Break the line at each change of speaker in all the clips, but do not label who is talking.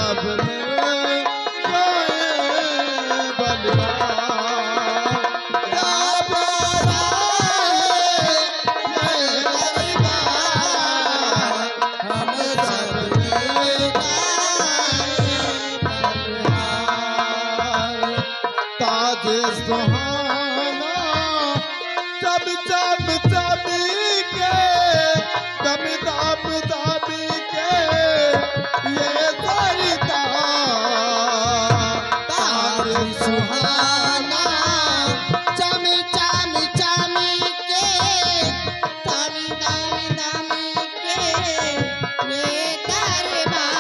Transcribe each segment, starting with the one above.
सब में गाए बलिहार। क्या प्यारा है ये दरबार, हम सब में गाए बलिहार। ताज सुहाना जब जब जब के दम दम दम के ये सरता। ताज सुहाना
चम चम चम के दम दम दम के ये दरबार।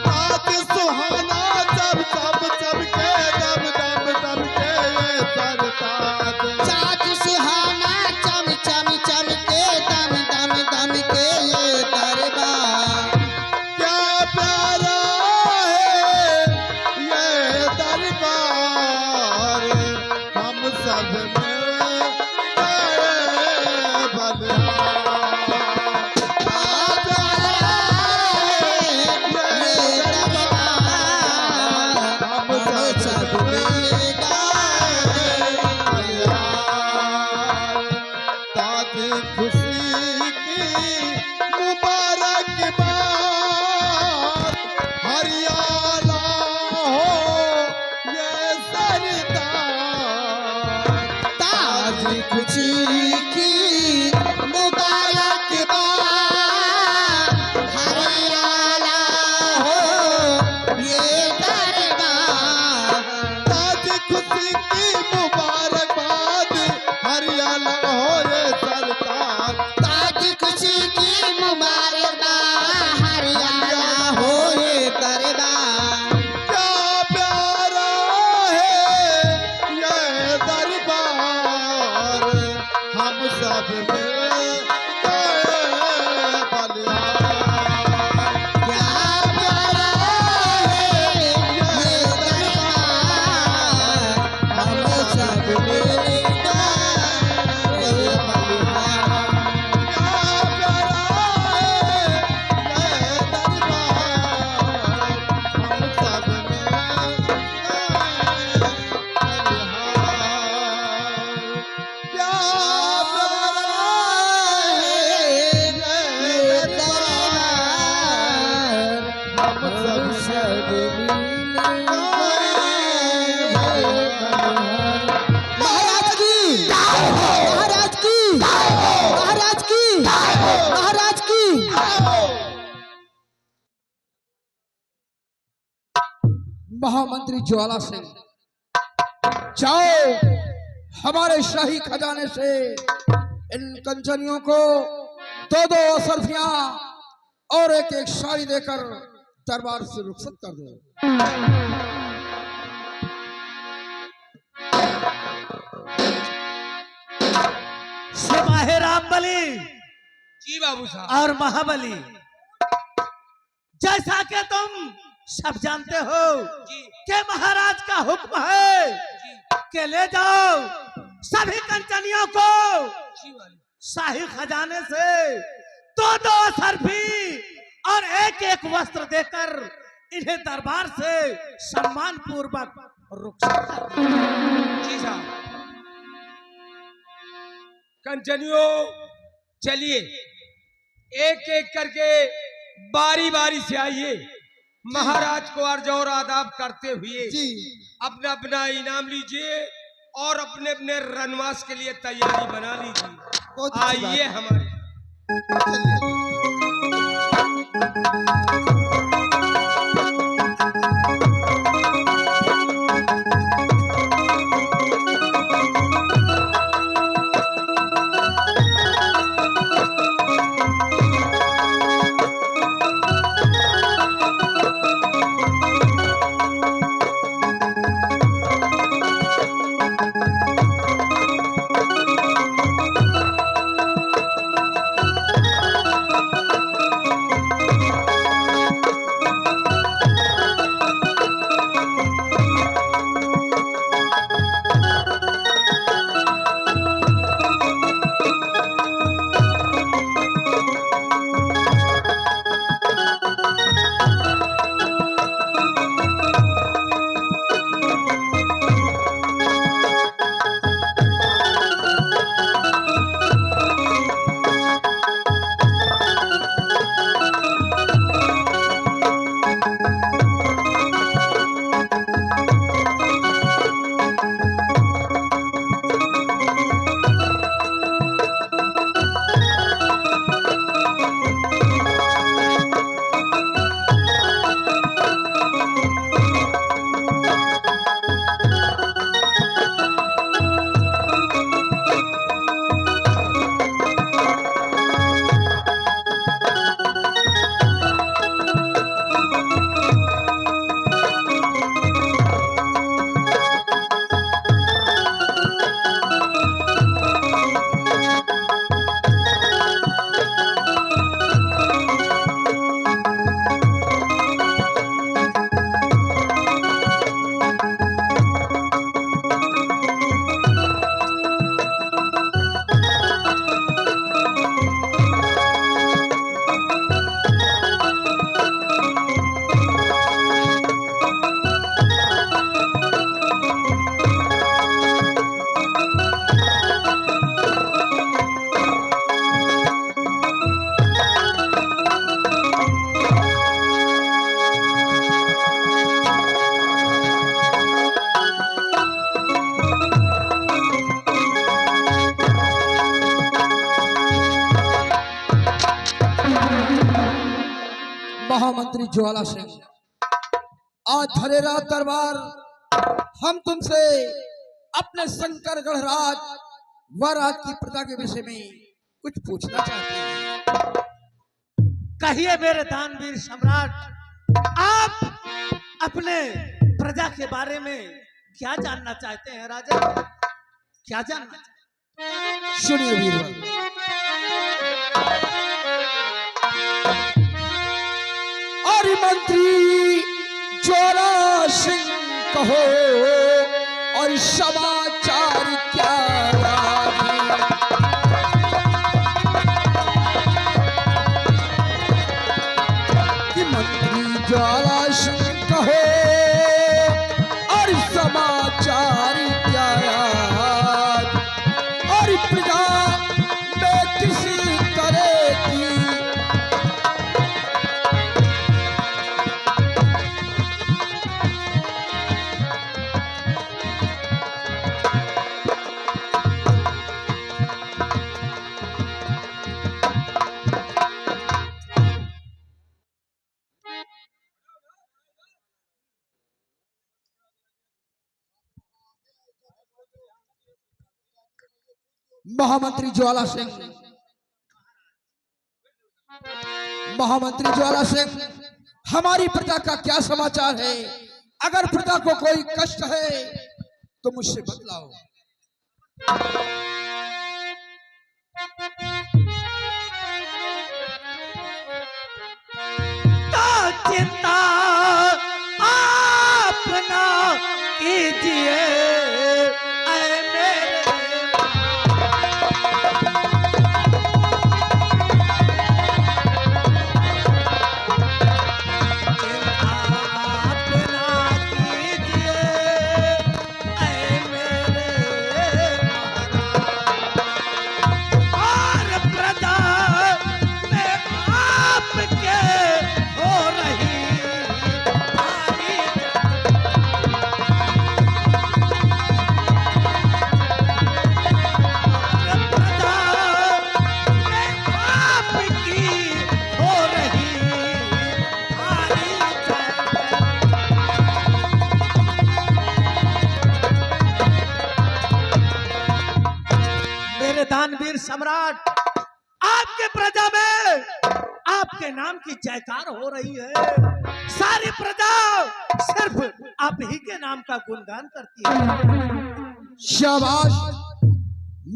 ताज सुहाना जब जब जब के दम दम दम के ये सरताज।
साज सुहाना चम चम चम के दम दम दम के ये दरबार।
क्या प्यारा है ये दरबार, हम सब में गाए बलिहार। क्या प्यारा है ये दरबार, हम सब में गाए बलिहार। ताज खुशी की मुबारकबाद, हरियाणा हो ये सरदार।
ताज खुशी की मुबारकबाद, हरियाणा हो ये दरबार।
ताज खुशी की मुबारकबाद, हरियाणा हो ये सरदार।
ताज खुशी की मुबारकबाद, हरियाणा हो ये दरबार।
क्या प्यारा है ये दरबार, हम सब में गाए बलिहार।
क्या प्यारा है ये दरबार, हम सब में गाए बलिहार।
क्या प्यारा है ये दरबार, हम सब में गाए बलिहार। क्या प्यारा है ये दरबार, हम सब
महाराज की महाराज की महाराज की महाराज की।
महामंत्री ज्वाला सिंह, जाओ हमारे शाही खजाने से इन कंचनियों को दो दो असरफियां और एक एक साड़ी देकर दरबार से रुखसत कर दो।
सिपाही रामबली
जी बाबू साहब।
और महाबली, जैसा कि तुम सब जानते हो कि महाराज का हुक्म है कि ले जाओ सभी कंचनियों को शाही खजाने से दो दो असरफी और एक एक वस्त्र देकर इन्हें दरबार से सम्मान पूर्वक रुखसत कर दो।
जी साहब। कंचनियों चलिए एक एक करके बारी बारी से आइए, महाराज को अर्ज और आदाब करते हुए अपना अपना इनाम लीजिए और अपने अपने रनवास के लिए तैयारी बना लीजिए। आइए हमारे
ज्वाला सिंह, आज धरेरा दरबार हम तुमसे अपने शंकर गढ़राज व राज की प्रजा के विषय में कुछ पूछना चाहते हैं।
कहिए मेरे दानवीर सम्राट, आप अपने प्रजा के बारे में क्या जानना चाहते हैं राजा? क्या जानना चाहते हैं?
सुनिए वीरवर, और मंत्री ज्वाला सिंह कहो और समाचार क्या लागे। कि मंत्री ज्वाला सिंह कहो और समाचार क्या लागे। और प्रजा में किसी तरह की महामंत्री ज्वाला सिंह, महामंत्री ज्वाला सिंह, हमारी प्रजा का क्या समाचार है? अगर प्रजा को कोई कष्ट है तो मुझसे बतलाओ।
तो चिंता आप ना कीजिए ऐ मेरे दानवीर सम्राट, आपके प्रजा में आपके नाम की जयकार हो रही है। सारी प्रजा सिर्फ आप ही के नाम का गुणगान करती है।
शाबाश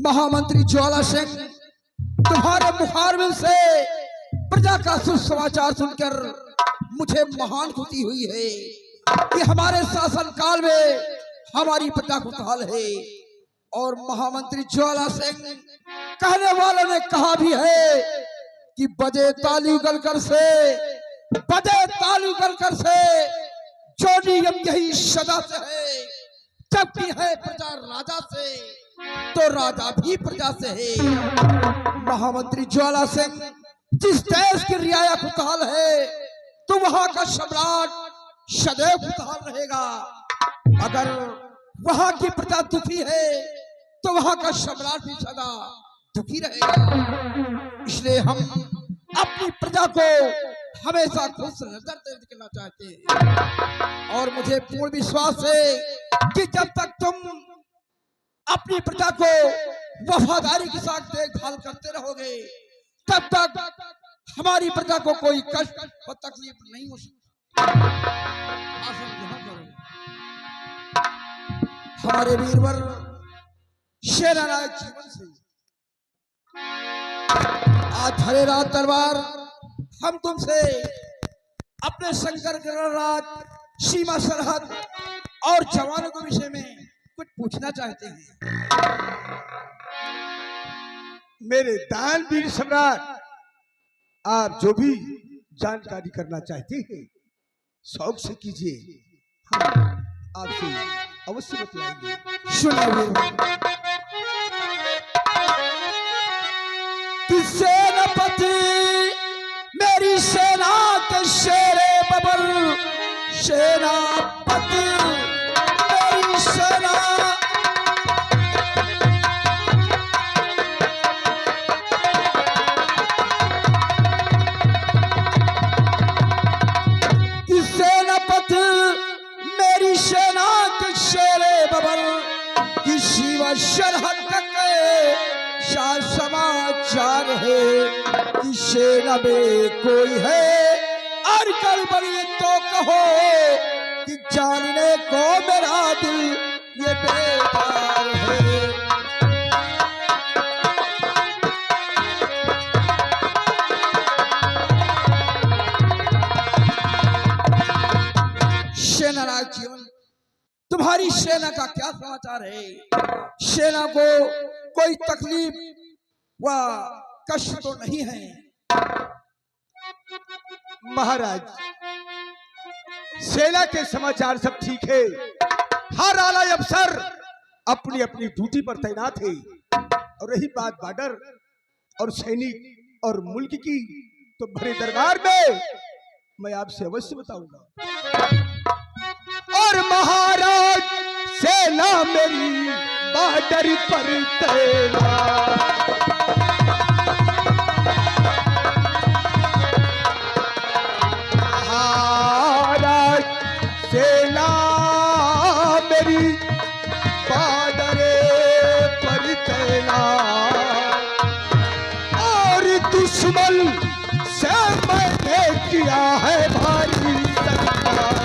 महामंत्री ज्वाला सिंह, तुम्हारे मुखारबिन से प्रजा का सुसमाचार सुनकर मुझे महान खुशी हुई है कि हमारे शासन काल में हमारी प्रजा खुशहाल है। और महामंत्री ज्वाला सिंह, कहने वालों ने कहा भी है कि बजे ताली गलकर से, बजे ताली गलकर से, जो नियम यही सदा से है। जब भी है प्रजा राजा से, तो राजा भी प्रजा से है। महामंत्री ज्वाला सिंह, जिस देश की रियाया खुशहाल है तो वहां का सम्राट सदैव खुशहाल रहेगा। अगर वहां की प्रजा दुखी है तो वहां का सम्राट भी सदा दुखी रहेगा। इसलिए हम अपनी प्रजा को हमेशा खुश नजर से दिखना चाहते हैं। और मुझे पूर्ण विश्वास है कि जब तक तुम अपनी प्रजा को वफादारी के साथ देखभाल करते रहोगे, तब तक हमारी प्रजा को कोई कष्ट और तकलीफ नहीं हो सकती। हमारे वीरवर शेरा नायक जीवन सिंह, आज हरे रात दरबार हम तुमसे अपने शंकर गढ़राज, सीमा सरहद और जवानों के विषय में कुछ पूछना चाहते हैं।
मेरे दानवीर सम्राट, आप जो भी जानकारी करना चाहते हैं शौक से कीजिए, हम आपसे अवश्य बतलाएंगे।
सुनिए कि सेनापति मेरी सेना के शेरे बबल, सेनापति मेरी सेना सेना में कोई है और गड़बड़ी तो कहो कि जानने को मेरा दिल ये बेकार है। सेना राज जीवन, तुम्हारी सेना का क्या समाचार है? सेना को कोई तकलीफ व कष्ट तो नहीं है?
महाराज, सेना के समाचार सब ठीक है। हर आला अफसर अपनी अपनी ड्यूटी पर तैनात है। और रही बात बॉर्डर और सैनिक और मुल्क की, तो भरे दरबार में मैं आपसे अवश्य बताऊंगा। और महाराज, सेना मेरी बॉर्डर पर तैनात, सेना मेरी बॉर्डर पर तैनात, और दुश्मन से मैंने किया है भारी संघात।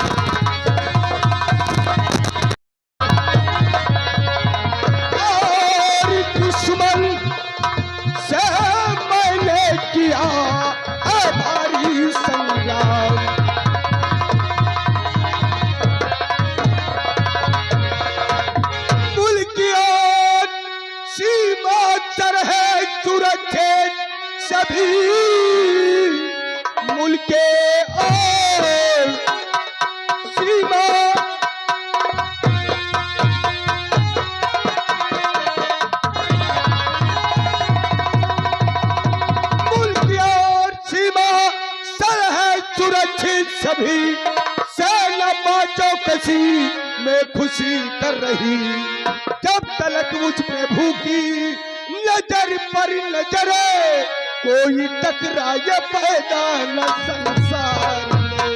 और दुश्मन से मैंने किया है भारी संग्राम। सुरक्षित सभी मुल्क और सीमा, मुल्क और सीमा सरहद सुरक्षित सभी, सेना चौकसी में खुशी कर रही। जब तलक मुझ प्रभु की नजर पर नजरे, कोई टकराए पैदा न संसार में।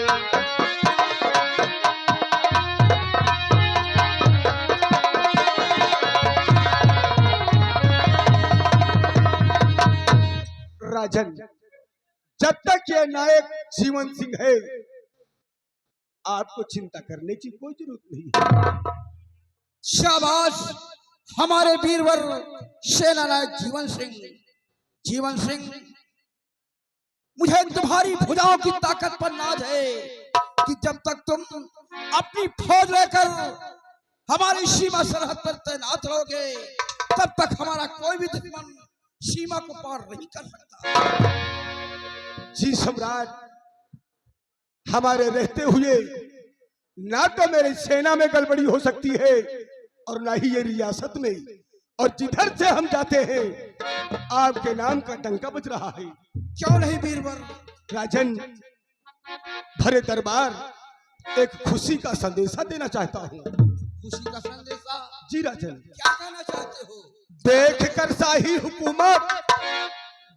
राजन, जब तक ये नायक जीवन सिंह है, आपको चिंता करने की कोई जरूरत नहीं है।
शाबाश हमारे वीरवर सेना नायक जीवन सिंह। जीवन सिंह, मुझे तुम्हारी भुजाओं की ताकत पर नाज है कि जब तक तुम अपनी फौज लेकर हमारी सीमा सरहद पर तैनात रहोगे, तब तक हमारा कोई भी दुश्मन सीमा को पार नहीं कर सकता।
जी सम्राट, हमारे रहते हुए ना तो मेरी सेना में गड़बड़ी हो सकती है और ना ही ये रियासत में, और जिधर से हम जाते हैं आपके नाम का डंका बज रहा है।
क्यों नहीं वीरवर?
राजन, भरे दरबार एक खुशी का संदेशा देना चाहता हूँ।
खुशी का संदेशा?
जी राजन।
क्या कहना चाहते हो?
देख कर शाही हुकूमत,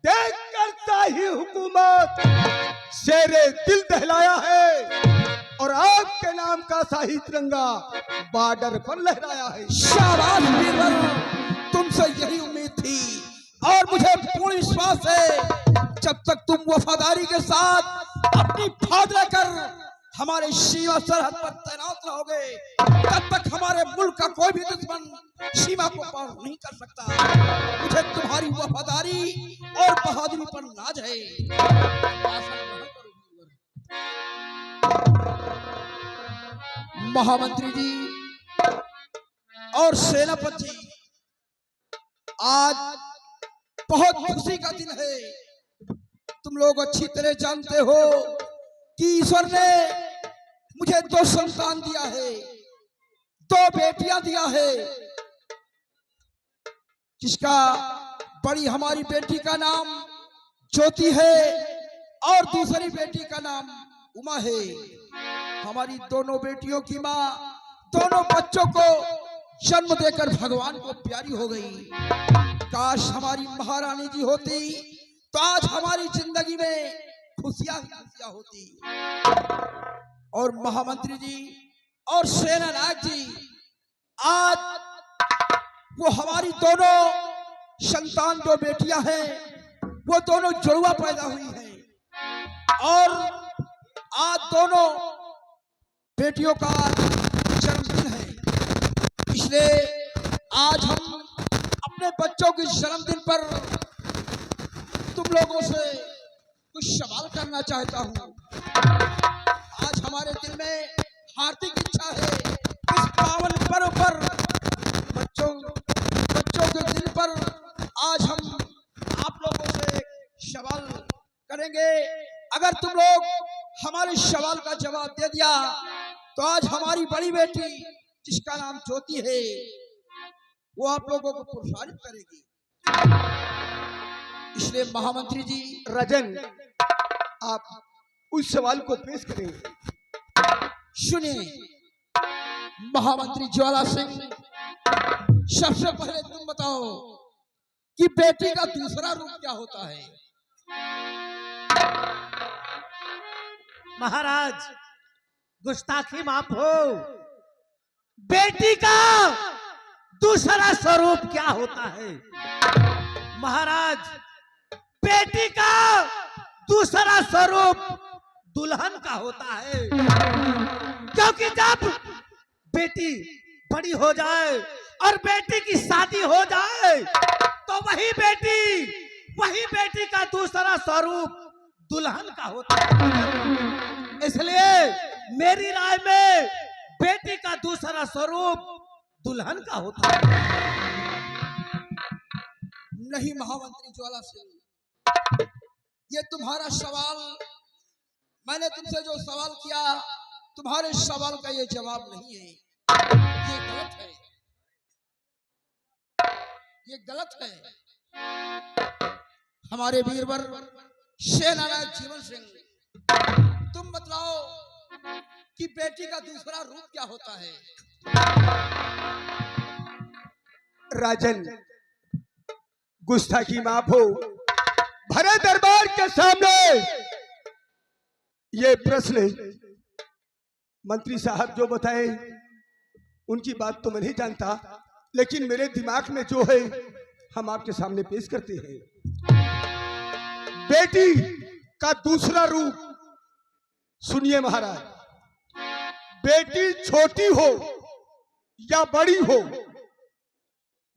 देख कर शाही हुकूमत शेरे दिल दहलाया है, और आपके नाम का शाही तिरंगा बॉर्डर पर लहराया है।
शाबाश वीरवर, तुमसे यही उम्मीद थी और मुझे पूर्ण विश्वास है जब तक तुम वफादारी के साथ अपनी फौज लेकर हमारे सीमा सरहद पर तैनात रहोगे, तब तक हमारे मुल्क का कोई भी दुश्मन सीमा को पार नहीं कर सकता। मुझे तुम्हारी वफादारी और बहादुरी पर नाज है। महामंत्री जी और सेनापति जी, आज बहुत खुशी का दिन है। तुम लोग अच्छी तरह जानते हो कि ईश्वर ने मुझे 2 संतान दिया है, 2 बेटियां दिया है, जिसका बड़ी हमारी बेटी का नाम ज्योति है और दूसरी बेटी का नाम उमा है। हमारी दोनों बेटियों की माँ दोनों बच्चों को जन्म देकर भगवान को प्यारी हो गई। काश हमारी महारानी जी होती तो आज हमारी जिंदगी में खुशियां खुशियां होती। और महामंत्री जी और सेना नायक जी, आज वो हमारी दोनों संतान जो बेटियां हैं वो दोनों जुड़वा पैदा हुई है और आज दोनों बेटियों का जन्मदिन है। इसलिए आज हम अपने बच्चों के जन्मदिन पर तुम लोगों से कुछ सवाल करना चाहता हूँ। आज हमारे दिल में हार्दिक इच्छा है इस पावन पर्व पर बच्चों के दिल पर आज हम आप लोगों से सवाल करेंगे। अगर तुम लोग हमारे सवाल का जवाब दे दिया तो आज हमारी बड़ी बेटी जिसका नाम ज्योति है वो आप लोगों को प्रोत्साहित करेगी। इसलिए महामंत्री जी,
राजन, आप उस सवाल को पेश करें।
सुनिए महामंत्री ज्वाला सिंह, सबसे पहले तुम बताओ कि बेटी का दूसरा रूप क्या होता है?
महाराज, गुस्ताखी माफ हो। बेटी का दूसरा स्वरूप क्या होता है? महाराज, बेटी का दूसरा स्वरूप दुल्हन का होता है। क्योंकि जब बेटी बड़ी हो जाए और बेटी की शादी हो जाए तो वही बेटी का दूसरा स्वरूप दुल्हन का होता है। इसलिए मेरी राय में बेटी का दूसरा स्वरूप दुल्हन का होता है।
नहीं महामंत्री ज्वाला सिंह, ये तुम्हारा सवाल, मैंने तुमसे जो सवाल किया तुम्हारे सवाल का ये जवाब नहीं है। ये गलत है, ये गलत है। हमारे वीरवर सेनानायक जीवन सिंह, तुम बतलाओ कि बेटी का दूसरा रूप क्या होता है?
राजन, गुस्ताखी माफ हो। भरे दरबार के सामने ये प्रश्न मंत्री साहब जो बताए उनकी बात तो मैं नहीं जानता, लेकिन मेरे दिमाग में जो है हम आपके सामने पेश करते हैं। बेटी का दूसरा रूप सुनिए महाराज। बेटी छोटी हो या बड़ी हो,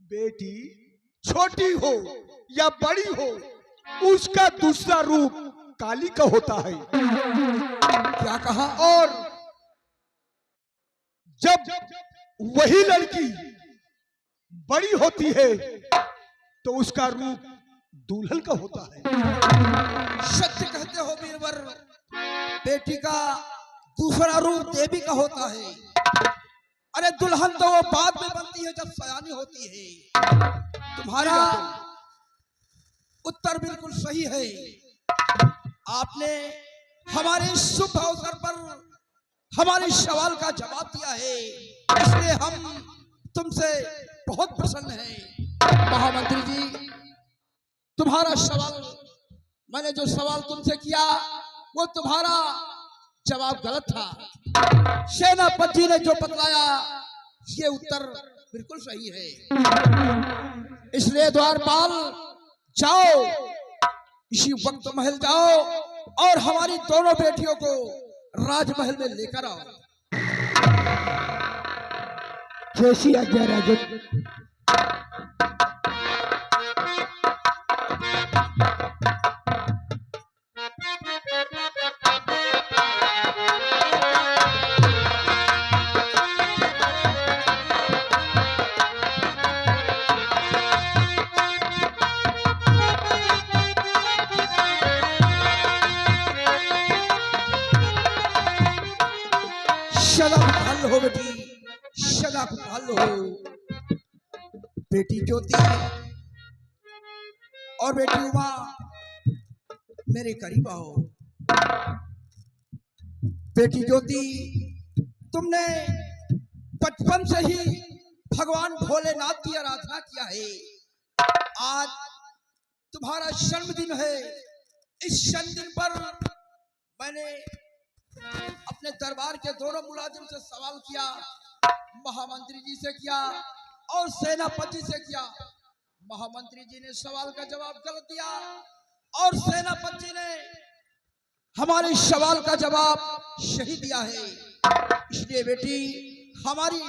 बेटी छोटी हो या बड़ी हो, उसका दूसरा रूप काली का होता है।
क्या कहा?
और जब वही लड़की बड़ी होती है तो उसका रूप दुल्हन का होता है।
सत्य कहते हो वीरवर, बेटी का दूसरा रूप देवी का होता है। अरे दुल्हन तो वो बाद में बनती है जब सयानी होती है। तुम्हारा उत्तर बिल्कुल सही है। आपने हमारे इस शुभ अवसर पर हमारे सवाल का जवाब दिया है, इसलिए हम तुमसे बहुत प्रसन्न हैं। महामंत्री जी, तुम्हारा सवाल, मैंने जो सवाल तुमसे किया वो तुम्हारा जवाब गलत था। सेनापति ने जो बतलाया ये उत्तर बिल्कुल सही है। इसलिए द्वारपाल, जाओ इसी वक्त महल जाओ और हमारी दोनों बेटियों को राजमहल में लेकर आओ।
जैसी आज्ञा राजन।
सदा खुशहाल हो बेटी, सदा खुशहाल हो। बेटी ज्योति और बेटी उमा मेरे करीब आओ। बेटी ज्योति, तुमने बचपन से ही भगवान भोलेनाथ की आराधना किया है। आज तुम्हारा जन्मदिन है। इस जन्मदिन पर मैंने अपने दरबार के दोनों मुलाजिम से सवाल किया, महामंत्री जी से किया और सेनापति से किया। महामंत्री जी ने सवाल का जवाब गलत दिया और सेनापति ने हमारे सवाल का जवाब सही दिया है। इसलिए बेटी, हमारी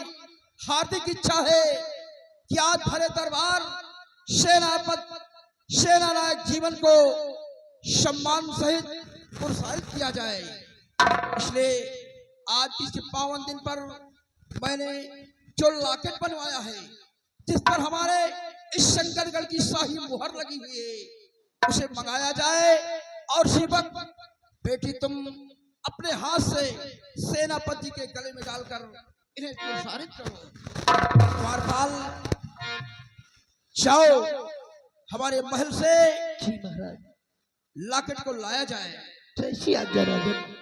हार्दिक इच्छा है कि आज भरे दरबार सेना नायक जीवन को सम्मान सहित प्रोत्साहित किया जाए। इसलिए आज इस पावन दिन पर मैंने जो लॉकेट बनवाया है, जिस पर हमारे इस शंकरगढ़ की शाही मुहर लगी हुई है, उसे मंगाया जाए। और शिवक बेटी, तुम अपने हाथ से सेनापति के गले में डालकर इन्हें प्रोत्साहित करो। द्वारपाल, जाओ हमारे महल से
जी महाराज।
लॉकेट को लाया जाए।
कैसी आज्ञा राजन।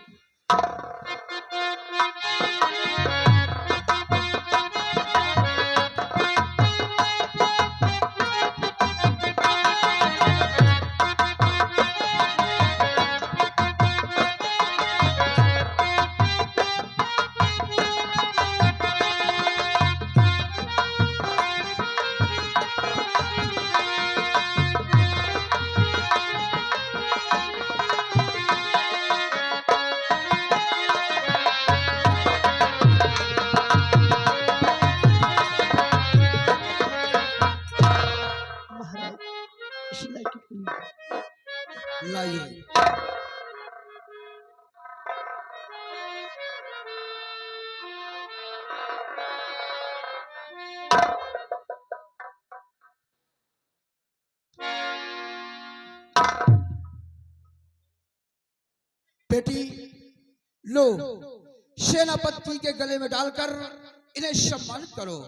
लाइए। बेटी, लो, सेनापति के गले में डालकर इन्हें सम्मानित करो।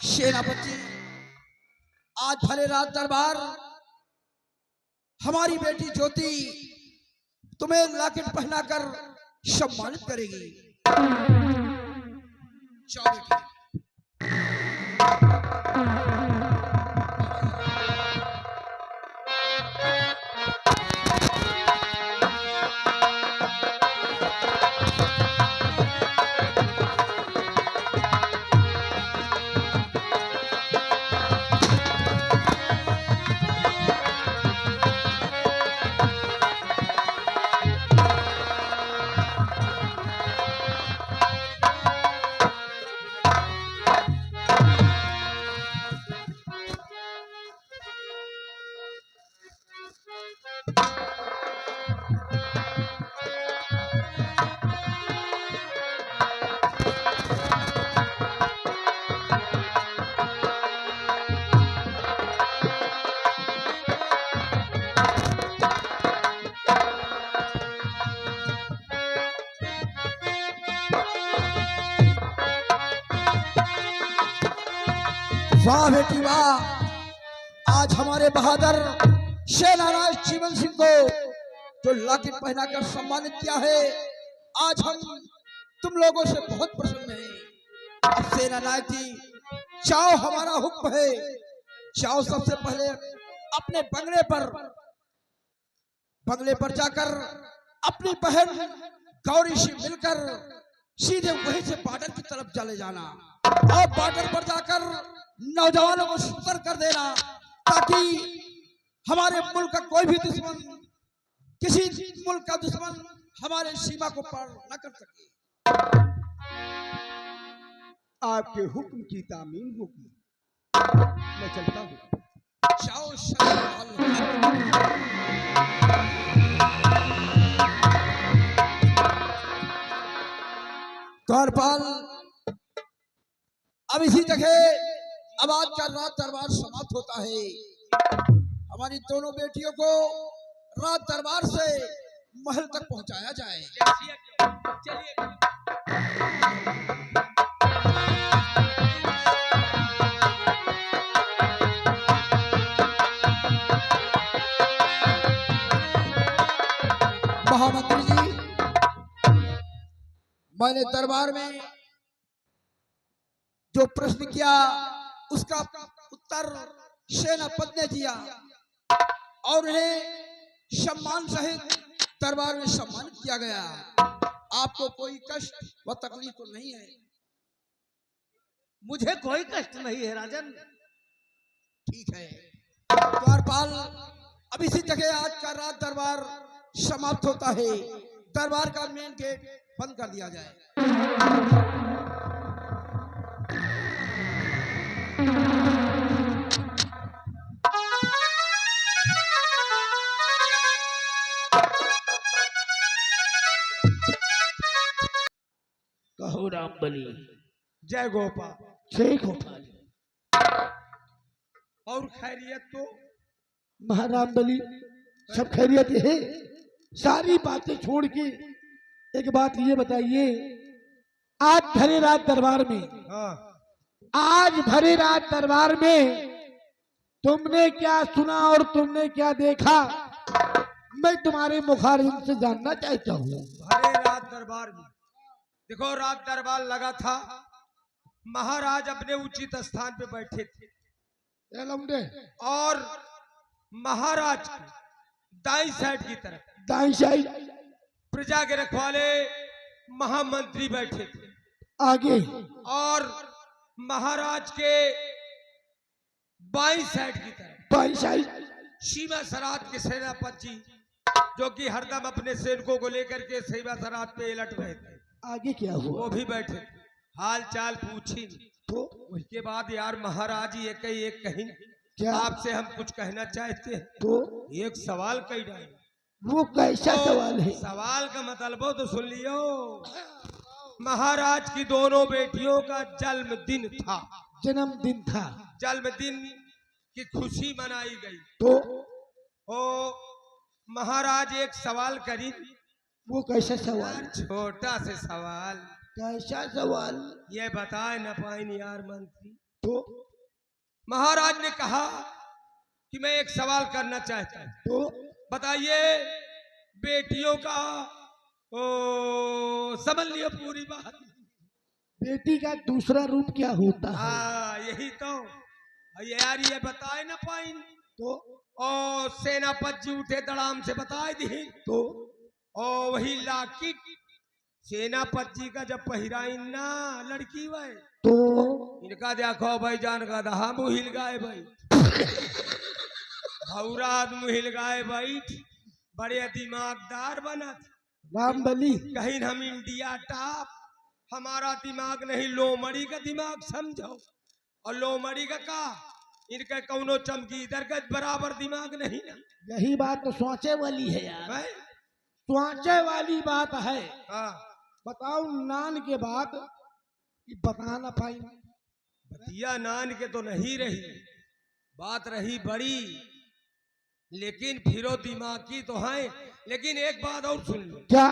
सेनापति, आज भले रात दरबार हमारी बेटी ज्योति तुम्हें लॉकेट पहनाकर सम्मानित करेगी। जाओ बेटी। वाह बेटी वाह, आज हमारे बहादुर सेनानायक जीवन सिंह को जो लॉकेट पहनाकर सम्मानित किया है, आज हम तुम लोगों से बहुत प्रसन्न हैं। अब सेनानायक जी, जाओ, हमारा हुक्म है, जाओ सबसे पहले अपने बंगले पर जाकर अपनी बहन गौरी से मिलकर सीधे वहीं से बॉर्डर की तरफ चले जाना और बॉर्डर पर जाकर नौजवानों को सतर्क कर देना, ताकि हमारे मुल्क का कोई भी दुश्मन, किसी मुल्क का दुश्मन हमारे सीमा को पार न कर सके।
आपके हुक्म की तामील होगी, मैं चलता हूँ।
जाओ द्वारपाल, अब इसी जगह अब आज का रात दरबार समाप्त होता है। हमारी दोनों बेटियों को रात दरबार से महल तक पहुंचाया जाए।
चलिए।
महामंत्री जी, मैंने दरबार में जो प्रश्न किया उसका उत्तर सेनापति ने दिया और उन्हें सम्मान सहित दरबार में सम्मानित किया गया। आपको कोई कष्ट व तकलीफ तो नहीं है?
मुझे कोई कष्ट नहीं है राजन।
ठीक है, द्वारपाल, अब इसी जगह आज का रात दरबार समाप्त होता है। दरबार का मेन गेट बंद कर दिया जाए।
कहो राम बली।
जय गोपाल।
जय गोपाल।
और खैरियत तो?
महाराम बली सब खैरियत है। सारी बातें छोड़ के एक बात ये बताइए, आज भरे रात दरबार में,
हाँ।
आज भरे रात दरबार में तुमने क्या सुना और तुमने क्या देखा, मैं तुम्हारे मुखारबिंद से जानना चाहता हूँ।
भरे रात दरबार में देखो, रात दरबार लगा था, महाराज अपने उचित स्थान पे बैठे थे और महाराज दाई साइड की तरफ,
दाई साइड
प्रजा के रखवाले महामंत्री बैठे थे
आगे,
और महाराज के बाई साइड की तरफ,
बाई साइड
सीमा सराद के सेनापति जी, जो कि हरदम अपने सैनिकों को लेकर के सीमा सराद पे लट रहे थे,
आगे क्या हुआ?
वो भी बैठे थे। हाल चाल पूछी
तो
उसके बाद यार महाराज एक कहीं
क्या
आपसे हम कुछ कहना चाहते हैं।
तो
एक सवाल कही जाए।
वो कैसा सवाल है?
सवाल का मतलब हो तो सुन लियो। महाराज की दोनों बेटियों का जन्मदिन था,
जन्मदिन था,
जन्मदिन की खुशी मनाई गई।
तो
ओ महाराज एक सवाल करी।
वो कैसा सवाल?
छोटा से सवाल।
कैसा सवाल?
ये बताए न पाए यार मंत्री।
तो
महाराज ने कहा कि मैं एक सवाल करना चाहता हूँ।
तो
बताइए, बेटियों का समझ लियो पूरी बात।
बेटी का दूसरा रूप क्या होता है?
हाँ यही तो यार, ये बताए न पाई।
तो
सेनापति जी उठे दड़ाम से बताए दी।
तो
वही लाकी सेनापति जी का जब पहिराई ना लड़की भाई,
तो
इनका देखो भाई जान का दहा मुहिल गाय भाई, भौरात मुहिल गाय बैठ, बड़े दिमागदार बना।
राम बली
कहीं हम इंडिया टॉप, हमारा दिमाग नहीं लोमड़ी का दिमाग समझो। और लोमड़ी का इनका कौनो चमकी इधर का बराबर दिमाग नहीं ना।
यही बात तो सोचे वाली है यार,
भाई
सोचे वाली बात है।
हाँ
बताओ नान के बाद बता ना पाई।
बतिया नान के तो नहीं रही, बात रही बड़ी, लेकिन फिरो दिमाग की तो है। लेकिन एक बात और सुन लो।
क्या?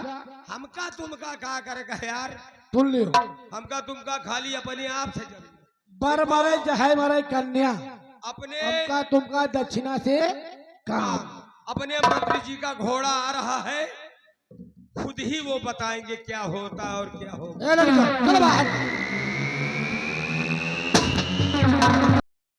हमका तुमका क्या करेगा यार?
सुन लियो,
हमका तुमका खाली अपने आप से जब
बर मरे जहे मरे कन्या,
अपने
हमका तुमका दक्षिणा से काम।
अपने मंत्री जी का घोड़ा आ रहा है, खुद ही वो बताएंगे क्या होता है और क्या होगा।
चलो बाहर।